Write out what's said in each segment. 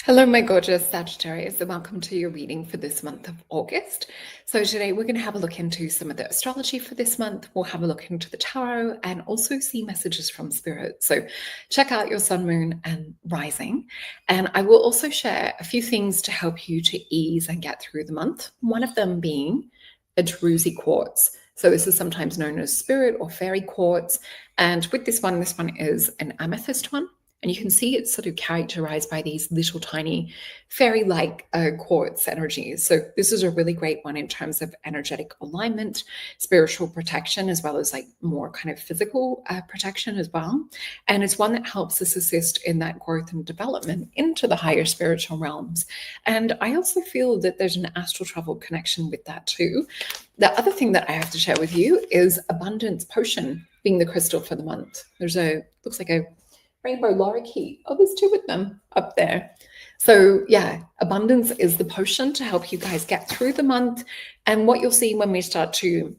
Hello, my gorgeous Sagittarius, and welcome to your reading for this month of August. So today we're going to have a look into some of the astrology for this month. We'll have a look into the tarot and also see messages from spirit. So check out your sun, moon, and rising. And I will also share a few things to help you to ease and get through the month. One of them being a druzy quartz. So this is sometimes known as spirit or fairy quartz. And with this one is an amethyst one. And you can see it's sort of characterized by these little tiny fairy-like quartz energies. So this is a really great one in terms of energetic alignment, spiritual protection, as well as like more kind of physical protection as well. And it's one that helps us assist in that growth and development into the higher spiritual realms. And I also feel that there's an astral travel connection with that too. The other thing that I have to share with you is Abundance Potion being the crystal for the month. Looks like a rainbow lorikeet. Oh, there's two with them up there. So yeah, abundance is the potion to help you guys get through the month. And what you'll see when we start to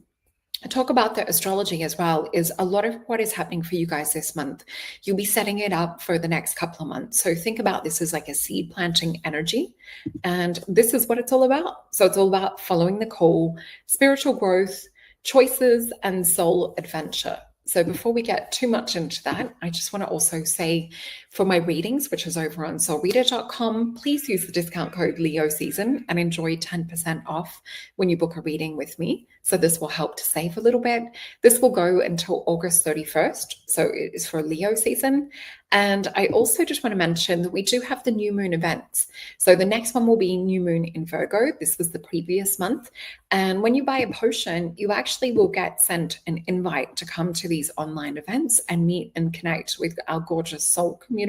talk about the astrology as well is a lot of what is happening for you guys this month. You'll be setting it up for the next couple of months. So think about this as like a seed planting energy. And this is what it's all about. So it's all about following the call, spiritual growth, choices, and soul adventure. So before we get too much into that, I just want to also say for my readings, which is over on solreta.com, please use the discount code LEOSEASON and enjoy 10% off when you book a reading with me. So this will help to save a little bit. This will go until August 31st. So it is for Leo season. And I also just want to mention that we do have the new moon events. So the next one will be new moon in Virgo. This was the previous month. And when you buy a potion, you actually will get sent an invite to come to these online events and meet and connect with our gorgeous soul community.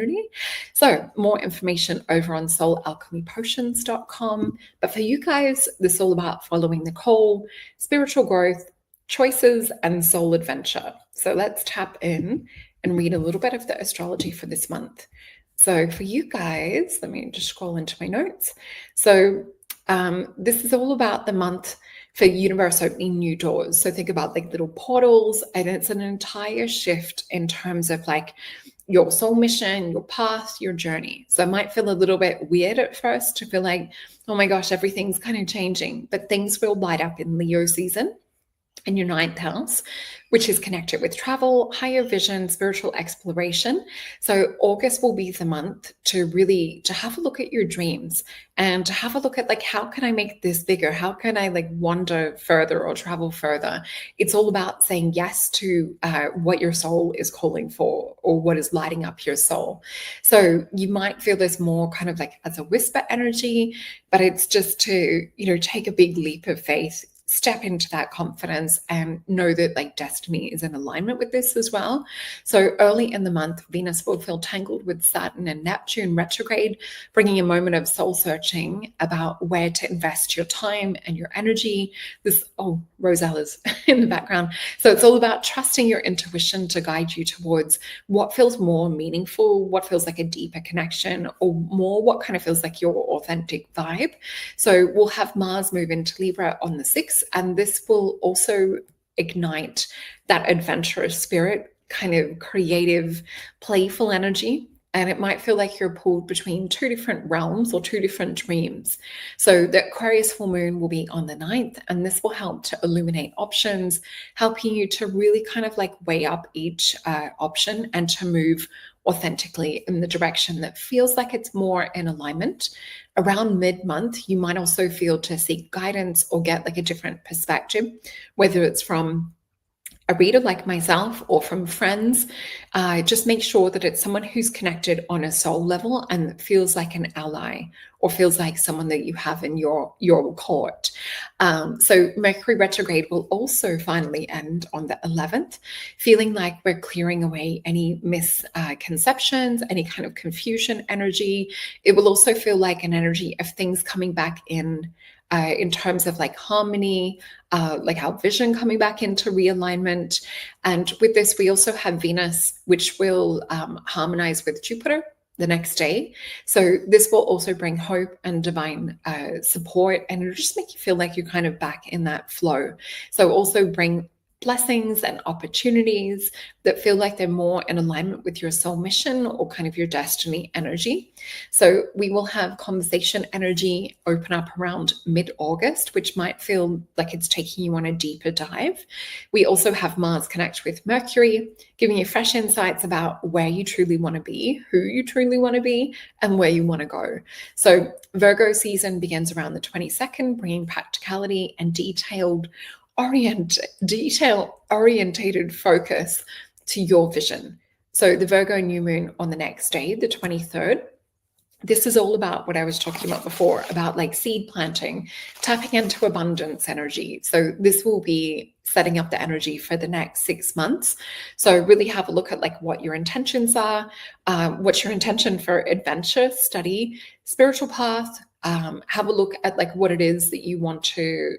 So more information over on soulalchemypotions.com. But for you guys, this is all about following the call, spiritual growth, choices, and soul adventure. So let's tap in and read a little bit of the astrology for this month. So for you guys, let me just scroll into my notes. So this is all about the month for universe opening new doors. So think about like little portals, and it's an entire shift in terms of like your soul mission, your path, your journey. So it might feel a little bit weird at first to feel like, oh my gosh, everything's kind of changing, but things will light up in Leo season in your 9th house, which is connected with travel, higher vision, spiritual exploration. So August will be the month to have a look at your dreams and to have a look at like, how can I make this bigger? How can I like wander further or travel further? It's all about saying yes to what your soul is calling for or what is lighting up your soul. So you might feel this more kind of like as a whisper energy, but it's just to, take a big leap of faith, step into that confidence and know that like destiny is in alignment with this as well. So early in the month, Venus will feel tangled with Saturn and Neptune retrograde, bringing a moment of soul searching about where to invest your time and your energy. Rosella's in the background. So it's all about trusting your intuition to guide you towards what feels more meaningful, what feels like a deeper connection, or more what kind of feels like your authentic vibe. So we'll have Mars move into Libra on the 6th, and this will also ignite that adventurous spirit, kind of creative, playful energy. And it might feel like you're pulled between two different realms or two different dreams. So the Aquarius full moon will be on the 9th, and this will help to illuminate options, helping you to really kind of like weigh up each option and to move authentically in the direction that feels like it's more in alignment. Around mid-month, you might also feel to seek guidance or get like a different perspective, whether it's from a reader like myself or from friends. Just make sure that it's someone who's connected on a soul level and feels like an ally or feels like someone that you have in your court. So Mercury retrograde will also finally end on the 11th, feeling like we're clearing away any misconceptions, any kind of confusion energy. It will also feel like an energy of things coming back in terms of like harmony, like our vision coming back into realignment. And with this, we also have Venus, which will harmonize with Jupiter the next day. So this will also bring hope and divine support, and it'll just make you feel like you're kind of back in that flow. So also bring blessings and opportunities that feel like they're more in alignment with your soul mission or kind of your destiny energy. So we will have conversation energy open up around mid-August, which might feel like it's taking you on a deeper dive. We also have Mars connect with Mercury, giving you fresh insights about where you truly want to be, who you truly want to be, and where you want to go. So Virgo season begins around the 22nd, bringing practicality and detail-orientated focus to your vision. So the Virgo new moon on the next day, the 23rd, this is all about what I was talking about before, about like seed planting, tapping into abundance energy. So this will be setting up the energy for the next 6 months. So really have a look at like what your intentions are, what's your intention for adventure, study, spiritual path. Have a look at like what it is that you want to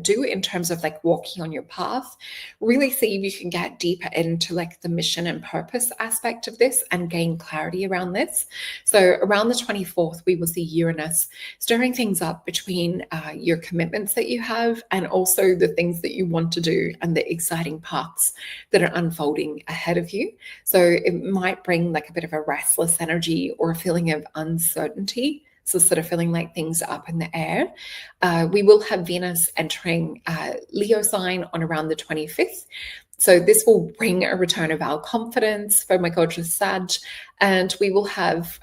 do in terms of like walking on your path. Really see if you can get deeper into like the mission and purpose aspect of this and gain clarity around this. So around the 24th, we will see Uranus stirring things up between your commitments that you have and also the things that you want to do and the exciting paths that are unfolding ahead of you. So it might bring like a bit of a restless energy or a feeling of uncertainty. So sort of feeling like things are up in the air. We will have Venus entering Leo sign on around the 25th. So this will bring a return of our confidence for my gorgeous Sag. And we will have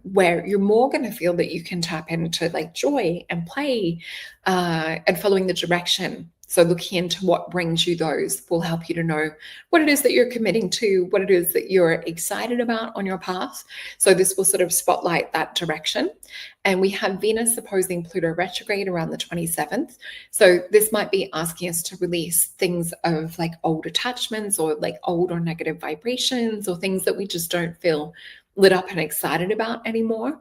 where you're more going to feel that you can tap into like joy and play and following the direction. So looking into what brings you those will help you to know what it is that you're committing to, what it is that you're excited about on your path. So this will sort of spotlight that direction. And we have Venus opposing Pluto retrograde around the 27th. So this might be asking us to release things of like old attachments or like old or negative vibrations or things that we just don't feel lit up and excited about anymore.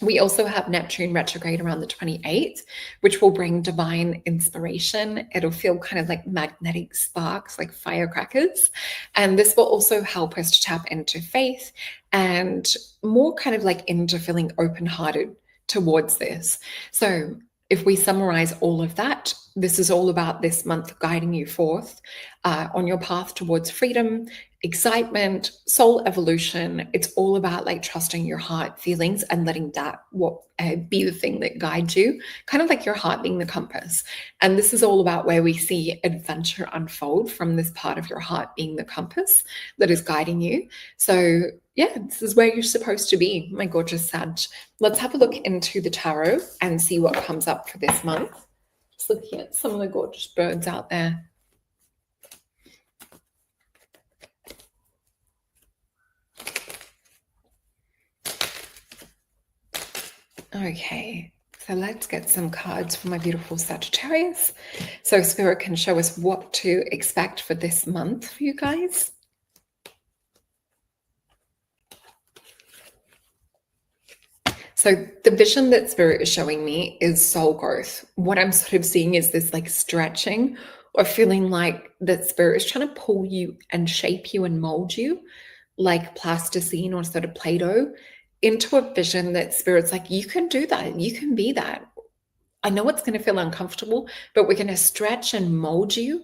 We also have Neptune retrograde around the 28th, which will bring divine inspiration. It'll feel kind of like magnetic sparks, like firecrackers. And this will also help us to tap into faith and more kind of like into feeling open-hearted towards this. So if we summarize all of that, this is all about this month guiding you forth on your path towards freedom, excitement, soul evolution. It's all about like trusting your heart feelings and letting that be the thing that guides you, kind of like your heart being the compass. And this is all about where we see adventure unfold from this part of your heart being the compass that is guiding you. So yeah, this is where you're supposed to be, my gorgeous Sag. Let's have a look into the tarot and see what comes up for this month. Just looking at some of the gorgeous birds out there. Okay, so let's get some cards for my beautiful Sagittarius. So Spirit can show us what to expect for this month for you guys. So the vision that Spirit is showing me is soul growth. What I'm sort of seeing is this like stretching or feeling like that Spirit is trying to pull you and shape you and mold you like plasticine or sort of Play-Doh into a vision that Spirit's like, you can do that. You can be that. I know it's going to feel uncomfortable, but we're going to stretch and mold you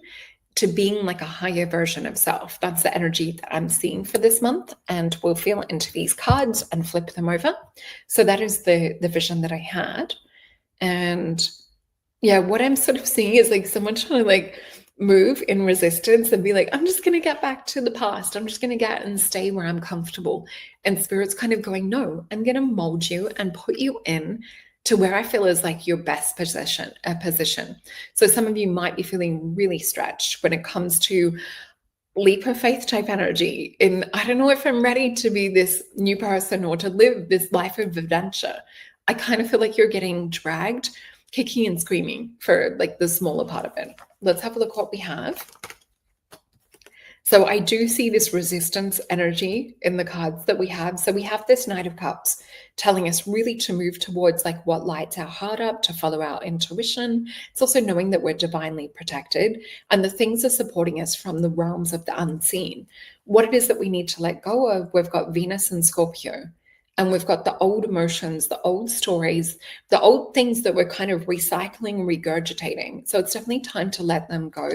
to being like a higher version of self. That's the energy that I'm seeing for this month. And we'll feel into these cards and flip them over. So that is the vision that I had. And yeah, what I'm sort of seeing is like someone trying to like move in resistance and be like, I'm just going to get back to the past. I'm just going to get and stay where I'm comfortable. And Spirit's kind of going, no, I'm going to mold you and put you in to where I feel is like your best position. So some of you might be feeling really stretched when it comes to leap of faith type energy. And I don't know if I'm ready to be this new person or to live this life of adventure. I kind of feel like you're getting dragged, kicking and screaming for like the smaller part of it. Let's have a look what we have. So I do see this resistance energy in the cards that we have. So we have this Knight of Cups telling us really to move towards like what lights our heart up, to follow our intuition. It's also knowing that we're divinely protected and the things are supporting us from the realms of the unseen. What it is that we need to let go of, we've got Venus and Scorpio. and we've got the old emotions, the old stories, the old things that we're kind of recycling, regurgitating. So it's definitely time to let them go,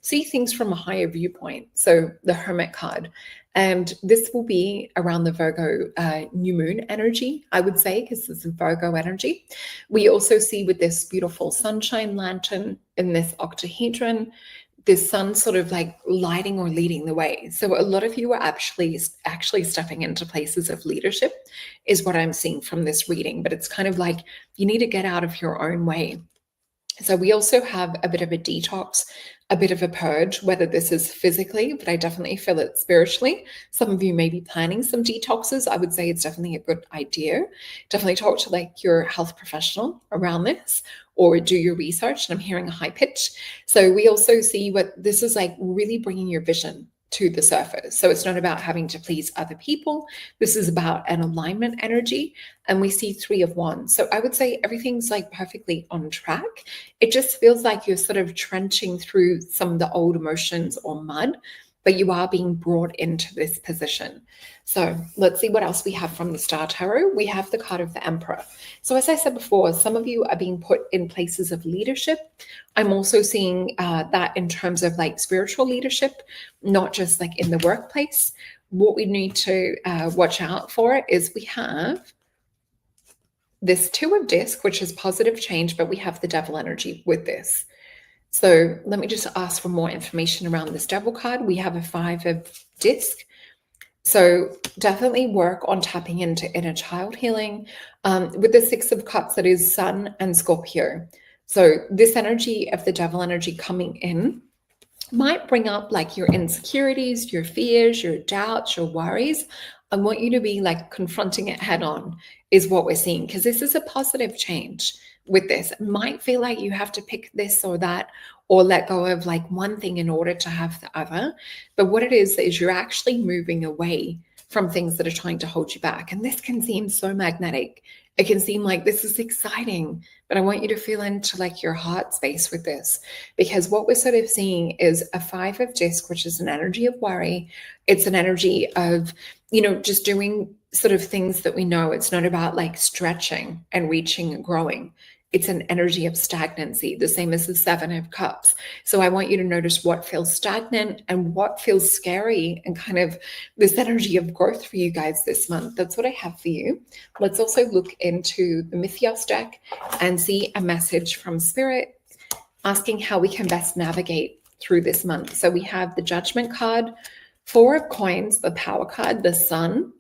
see things from a higher viewpoint. So the Hermit card. And this will be around the Virgo new moon energy, I would say, because this is Virgo energy. We also see with this beautiful sunshine lantern in this octahedron, this sun sort of like lighting or leading the way. So a lot of you are actually stepping into places of leadership is what I'm seeing from this reading. But it's kind of like you need to get out of your own way. So we also have a bit of a detox, a bit of a purge, whether this is physically, but I definitely feel it spiritually. Some of you may be planning some detoxes. I would say it's definitely a good idea. Definitely talk to like your health professional around this or do your research. And I'm hearing a high pitch. So we also see what this is like really bringing your vision to the surface. So it's not about having to please other people. This is about an alignment energy. And we see 3 of Wands. So I would say everything's like perfectly on track. It just feels like you're sort of trenching through some of the old emotions or mud, but you are being brought into this position. So let's see what else we have from the Star Tarot. We have the card of the Emperor. So as I said before, some of you are being put in places of leadership. I'm also seeing that in terms of like spiritual leadership, not just like in the workplace. What we need to watch out for is we have this 2 of disc, which is positive change, but we have the devil energy with this. So let me just ask for more information around this devil card. We have a 5 of disc. So definitely work on tapping into inner child healing. With the 6 of cups, that is Sun and Scorpio. So this energy of the devil energy coming in might bring up like your insecurities, your fears, your doubts, your worries. I want you to be like confronting it head on is what we're seeing, because this is a positive change with this. It might feel like you have to pick this or that or let go of like one thing in order to have the other. But what it is you're actually moving away from things that are trying to hold you back. And this can seem so magnetic. It can seem like this is exciting, but I want you to feel into like your heart space with this, because what we're sort of seeing is a 5 of disc, which is an energy of worry. It's an energy of, just doing sort of things that we know. It's not about like stretching and reaching and growing. It's an energy of stagnancy, the same as the 7 of cups. So I want you to notice what feels stagnant and what feels scary and kind of this energy of growth for you guys this month. That's what I have for you. Let's also look into the Mythios deck and see a message from Spirit asking how we can best navigate through this month. So we have the Judgment card, 4 of coins, the Power card, the Sun,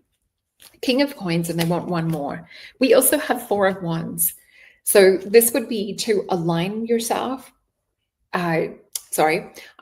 King of coins, and they want 1 more. We also have 4 of wands. So this would be to align yourself. I'm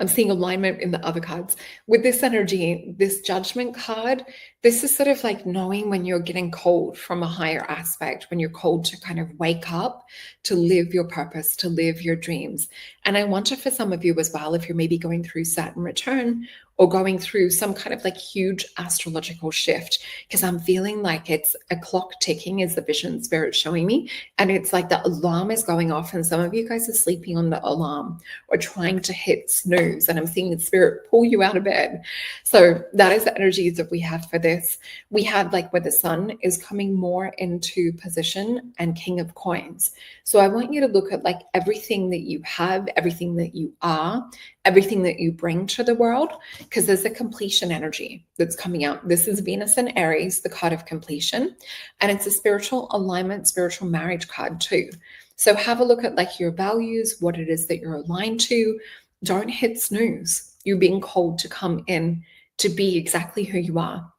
seeing alignment in the other cards. With this energy, this Judgment card, this is sort of like knowing when you're getting called from a higher aspect, when you're called to kind of wake up, to live your purpose, to live your dreams. And I want it for some of you as well, if you're maybe going through Saturn return or going through some kind of like huge astrological shift, because I'm feeling like it's a clock ticking is the vision Spirit showing me. And it's like the alarm is going off and some of you guys are sleeping on the alarm or trying to hit snooze. And I'm seeing the Spirit pull you out of bed. So that is the energies that we have for this. We have like where the Sun is coming more into position and King of coins. So I want you to look at like everything that you have, everything that you are, everything that you bring to the world, because there's a completion energy that's coming out. This is Venus and Aries, the card of completion, and it's a spiritual alignment, spiritual marriage card too. So have a look at like your values, what it is that you're aligned to. Don't hit snooze. You're being called to come in to be exactly who you are.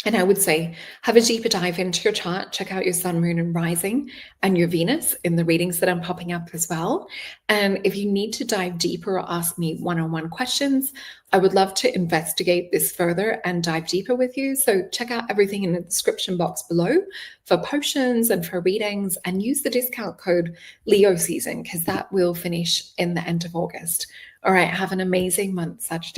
And I would say, have a deeper dive into your chart, check out your sun, moon, and rising, and your Venus in the readings that I'm popping up as well. And if you need to dive deeper or ask me one-on-one questions, I would love to investigate this further and dive deeper with you. So check out everything in the description box below for potions and for readings, and use the discount code Leo Season, because that will finish in the end of August. All right, have an amazing month, Sagittarius.